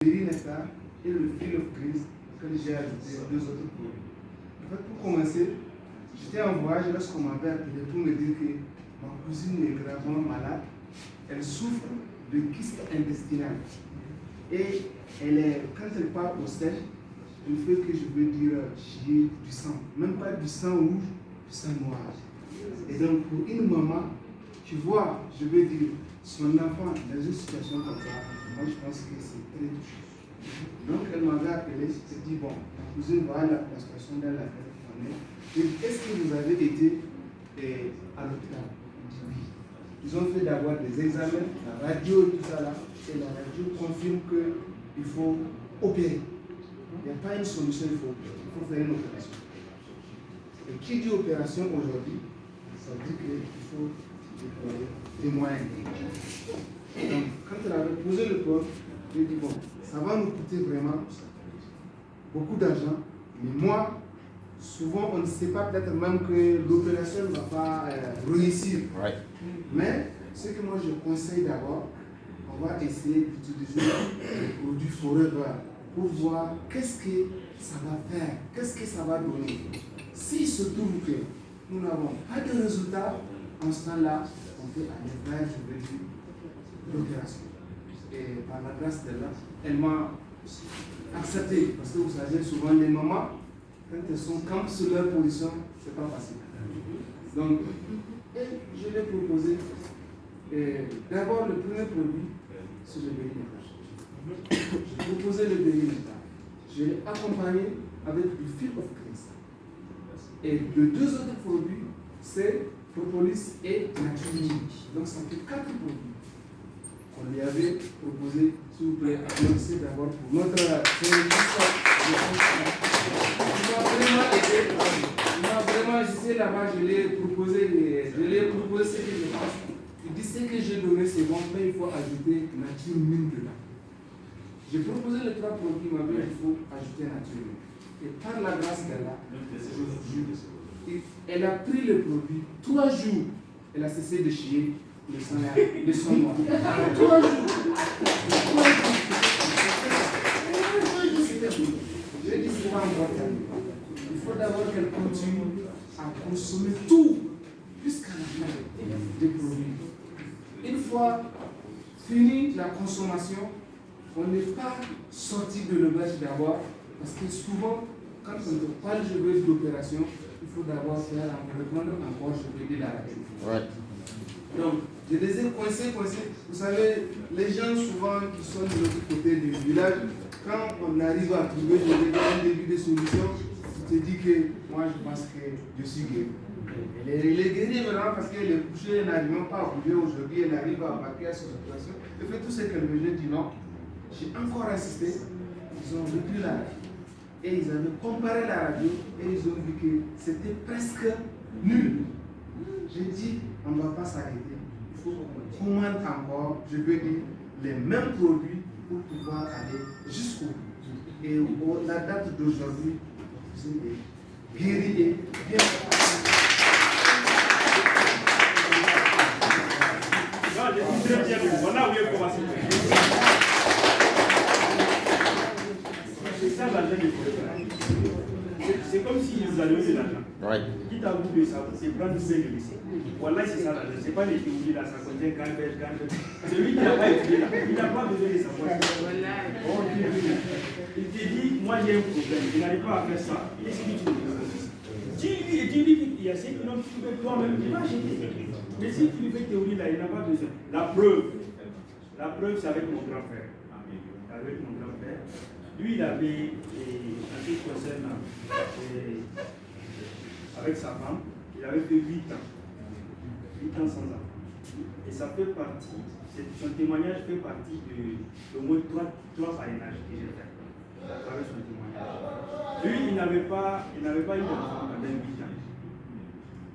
Bérinetta et le fil of Grease que j'ai ajouté 2 autres produits. En fait, pour commencer, j'étais en voyage lorsqu'on m'avait appelé pour me dire que ma cousine est gravement malade. Elle souffre de kyste intestinal. Et quand elle part au sel, elle fait que je veux dire chier du sang. Même pas du sang rouge, du sang noir. Et donc pour une maman, tu vois, je veux dire, son enfant dans une situation comme ça, moi je pense que c'est très touchant. Donc elle m'avait appelé, je me dit, bon, ma cousine va à la consultation dans laquelle on est. Et est-ce que vous avez été à l'hôpital? Oui. Ils ont fait d'abord des examens, la radio et tout ça là, et la radio confirme qu'il faut opérer. Il n'y a pas une solution, il faut faire une opération. Et qui dit opération aujourd'hui, ça dit qu'il faut déployer des moyens. Donc, quand elle avait posé le corps, j'ai dit, bon, ça va nous coûter vraiment beaucoup d'argent, mais moi, souvent, on ne sait pas peut-être même que l'opération ne va pas réussir. Right. Mais ce que moi je conseille d'abord, on va essayer d'utiliser les produits Forever pour voir qu'est-ce que ça va faire, qu'est-ce que ça va donner. S'il se trouve que nous n'avons pas de résultat, en ce temps-là, on peut aller vers, je veux dire, l'opération. Et par la grâce d'Allah, elle m'a accepté. Parce que vous savez, souvent les mamans, quand elles sont comme sur leur position, c'est pas facile. Donc, je lui ai proposé, d'abord le premier produit, c'est le Bérinetta. J'ai proposé le Bérinetta. Je l'ai accompagné avec du fil of Grease. Et les 2 autres produits, c'est Propolis et Nature. Donc ça fait 4 produits qu'on lui avait proposé. S'il vous plaît, applaudissez d'abord pour notre série. Il m'a vraiment, j'étais là-bas, je l'ai proposé ce que je pense. Il dit ce que j'ai donné, c'est bon, mais il faut ajouter Nature Mine dedans. J'ai proposé les 3 produits, il m'a dit il faut ajouter Nature Mine. Et par la grâce d'Allah, elle a pris le produit, 3 jours, elle a cessé de chier le sang noir. 3 jours. Je dis c'est pas encore terminé. Il faut d'abord qu'elle continue à consommer tout jusqu'à la fin des produits. Une fois fini la consommation, on n'est pas sorti de l'auberge d'abord, parce que souvent, quand on parle d'opération, il faut d'abord faire reprendre encore, je vais dire, la radio. Right. Donc, je les ai coincés. Vous savez, les gens souvent qui sont de l'autre côté du village, quand on arrive à trouver un début de solution, tu te dis que moi je pense que je suis guéri. Elle est guérie vraiment parce qu'elle est couchée, elle n'arrive pas à bouger aujourd'hui, elle arrive à marquer à son situation. Elle fait tout ce qu'elle veut, j'ai dit non. J'ai encore insisté, ils ont repris la radio. Et ils avaient comparé la radio et ils ont vu que c'était presque nul. J'ai dit, on ne va pas s'arrêter. Il faut qu'on commande encore, je veux dire, les mêmes produits pour pouvoir aller jusqu'au bout. Et la date d'aujourd'hui, c'est guéri et bien. Non, je suis très bien. Voilà où il faut commencer. C'est ça l'argent qu'il faut faire. C'est comme s'ils allaient de l'argent. Right. Quitte à vous de ça, c'est prendre du de lycée. Voilà, c'est ça l'argent. C'est pas les théories là, ça contient Gambel. Celui qui n'a pas étudié là, il n'a pas besoin de savoir. Il te dit, moi j'ai un problème, je n'arrive pas à faire ça. Qu'est-ce que tu veux? Dis-lui qu'il y a ceux qui n'ont trouvé toi-même, il va acheter. Mais si tu lui fais théorie là, il n'a pas besoin. La preuve, c'est avec mon grand frère. Avec mon grand frère. Lui, il avait, en ce qui concerne, avec sa femme, il avait fait 8 ans. 8 ans sans enfant. Et ça fait partie, son témoignage fait partie de moins 3 parrainages que j'ai fait. À travers son témoignage. Lui, il n'avait pas eu d'enfant pendant 8 ans.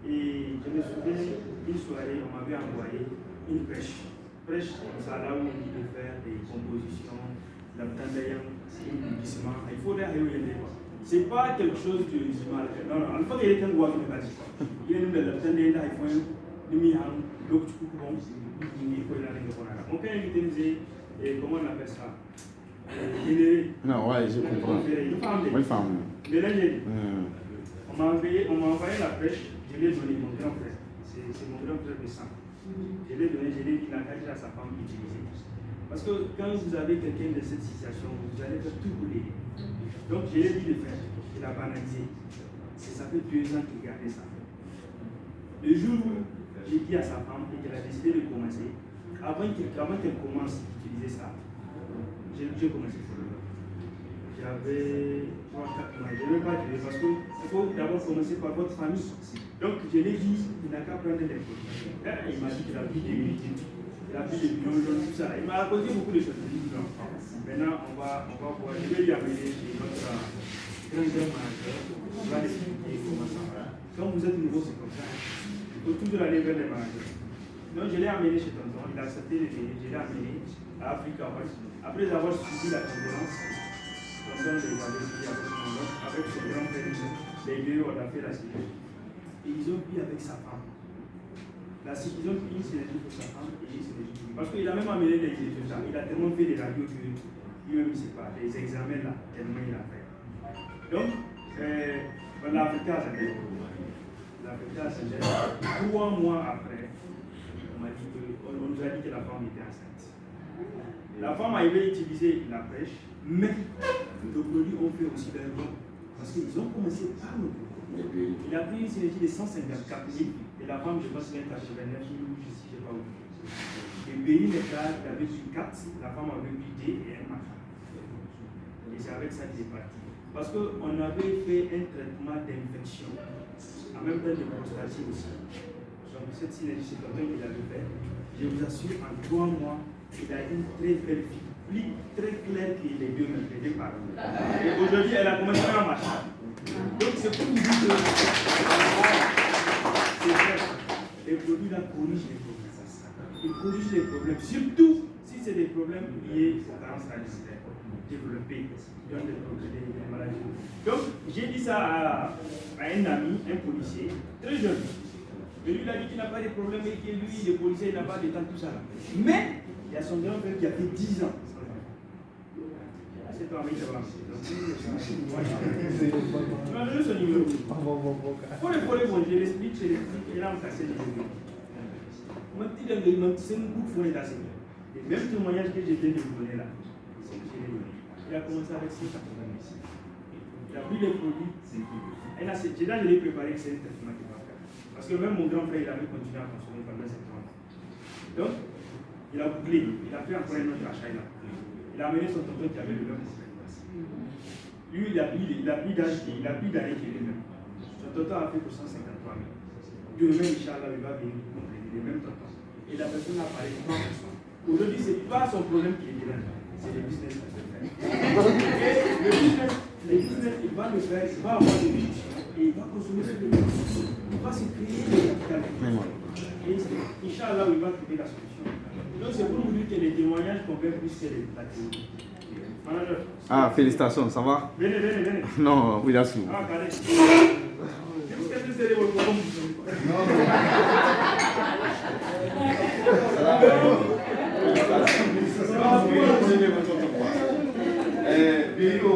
Et je me souviens, une soirée, on m'avait envoyé une prêche. Prêche, comme ça, là où on dit de faire des compositions, l'abtandayam, l'éblouissement. Il faut aller où il est. C'est pas quelque chose de mal. Non, non, en fait, il est un roi qui ne va pas dire. Il est de l'abtandayam, il faut un demi-han, l'autre coup, bon, il faut y aller. Mon père, il disait, comment on appelle ça? Non, ouais, je comprends. Oui, femme. On m'a envoyé la pêche, je l'ai donné mon grand frère. C'est mon grand frère de sang. Je l'ai donné, je l'ai dit, il a dit à sa femme d'utiliser. Parce que quand vous avez quelqu'un de cette situation, vous allez faire tout pour l'aider. Donc je l'ai dit de faire, il a banalisé. Ça fait 2 ans qu'il gardait ça. Le jour où j'ai dit à sa femme et qu'elle a décidé de commencer, avant qu'elle commence à utiliser ça, j'ai commencé. J'avais 3-4 mois. Je ne vais pas dire parce qu'il faut d'abord commencer par votre famille. Donc je l'ai dit, il n'a qu'à prendre des produits. Il m'a dit qu'il a pris des minutes, il a pris des biologies, tout ça. Il m'a raconté beaucoup de choses. Maintenant, on va voir. Je vais lui amener chez notre grand manager. On va l'expliquer comment ça va. Quand vous êtes nouveau, c'est comme ça. Il faut toujours aller vers les managers. Donc je l'ai amené chez Tonton, il a accepté de venir, je l'ai amené à Africa West. Après avoir suivi la conférence, Tonton les avait pris avec son grand frère, les deux, on a fait la synergie. Et ils ont pris avec sa femme. Ils ont pris une synergie pour sa femme et une synergie pour lui. Parce qu'il a même amené des résultats. Il a tellement fait des radios que lui-même, il ne sait pas. Les examens là, tellement il a fait. Donc, l'Africa a été. L'Africa a été. 3 mois après, on nous a dit que la femme était enceinte. La femme avait utilisé la pêche, mais nos produits ont fait aussi leur bon. Parce qu'ils ont commencé par nos produits. Il a pris une synergie de 154 000 et la femme, je pense, qu'elle est à 89 000 ou je ne sais pas où. Le pays métal, il avait pris 4, la femme avait pris 2 et un matin. Et c'est avec ça qu'il est parti. Parce qu'on avait fait un traitement d'infection, en même temps de prostatie aussi. Donc cette synergie, c'est quelqu'un qui l'avait fait. Je vous assure, en 3 mois, il a une très belle fille, plus très claire que les deux parents. Et aujourd'hui, elle a commencé à marcher. Donc c'est pour vous dire que c'est vrai, les produits là corrigent les problèmes. Ils corrigent les problèmes, surtout si c'est des problèmes liés aux carences alimentaires développées, donc des maladies. Donc j'ai dit ça à un ami, un policier, très jeune. Mais lui, il a dit qu'il n'a pas de problème et que lui, le policier, il n'a pas de temps, tout ça. Mais il y a son grand frère qui a fait 10 ans. C'est pas ami, ça va. Tu m'as donné son numéro. Pour les problèmes, je l'explique, il a cassé les numéros. C'est une boucle pour les tasser. Et même témoignage que je viens de vous donner là, c'est que je l'ai donné. Il a commencé avec 180 ici. Il a pris les produits. Là, je l'ai préparé, c'est un traitement qui va faire. Parce que même mon grand frère, il avait continué à consommer pendant 7 ans. Donc, il a bouclé, il a fait encore un autre achat là. Il a amené son tonton qui avait le même problème. Lui, il a plus d'années qu'il est même. Son tonton a fait pour 153 000. Demain, Inch'Allah, il va venir compléter les mêmes tontons. Et la personne a parlé de 3%. Aujourd'hui, ce n'est pas son problème qui est là, c'est le business qu'il fait. Et le business, il va le faire, il va avoir des réductions et il va consommer ce que il va se créer des capitales. Et Inch'Allah, il va trouver la solution. Donc, c'est pour vous dire que les témoignages convainquent plus que la théorie. Manager. Ah, félicitations, ça va? Venez. Non, oui, là-dessus. Ah, regardez. Qu'est-ce que c'est votre problème?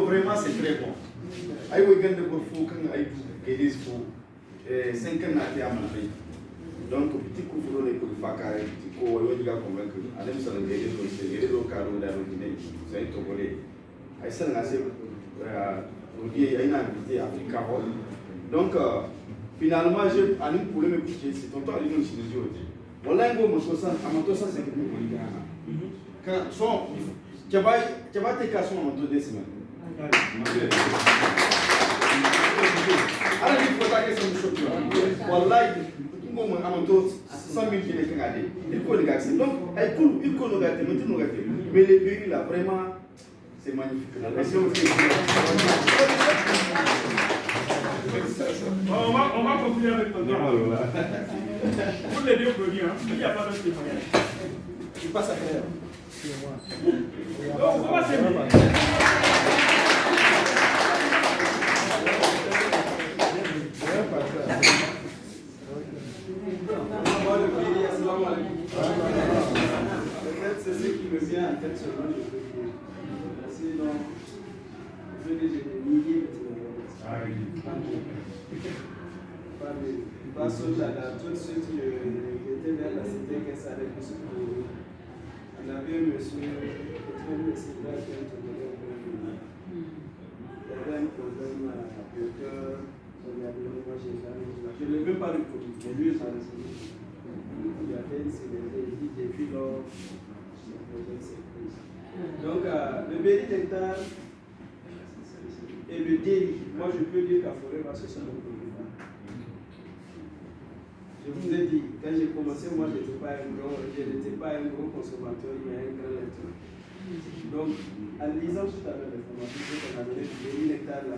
Vraiment, c'est très bon. Aïe, vous gagnez pour fou, quand aïe, et des fous, 5 ans à terme. Donc, petit coup, vous voulez pour faire carré, petit coup, vous voulez convaincre. Allez, vous allez gagner le carreau d'arrondiner, vous allez tomber. Aïe, ça n'a pas il y a une invité à Africa. Donc, finalement, j'ai un problème avec c'est tonton à l'union chez les autres. Voilà, il faut ça, à mon tour, ça c'est que nous voulons. Quand son, tu vas te casser à mon tour des semaines. Alors, il faut que ça me choque. Voilà, à mon tour, 100 000 qui les regardent. Il faut les gâter. Donc, il faut nous gâter, nous gâter. Mais les pays là, vraiment, c'est magnifique. On va continuer avec ton temps. Pour les deux produits, il n'y a pas d'autre témoignage. Il passe à faire. Donc, on va se C'est ce qui me vient en tête seulement. Parce que tout de suite, j'étais vers la cité que ça allait plus pour. On avait un monsieur, il y avait un problème de cœur, je ne veux pas le Covid, mais lui, ça le sait. Il avait une sévérité, il dit depuis lors, je me posais une surprise. Donc, le bénédictin et le délit, moi je peux dire qu'à Forêt, parce que c'est mon premier. Je vous ai dit, quand j'ai commencé, moi je n'étais pas un gros consommateur, mais un grand lecteur. Donc, en lisant tout à l'heure l'information qu'on a donné du nectar là,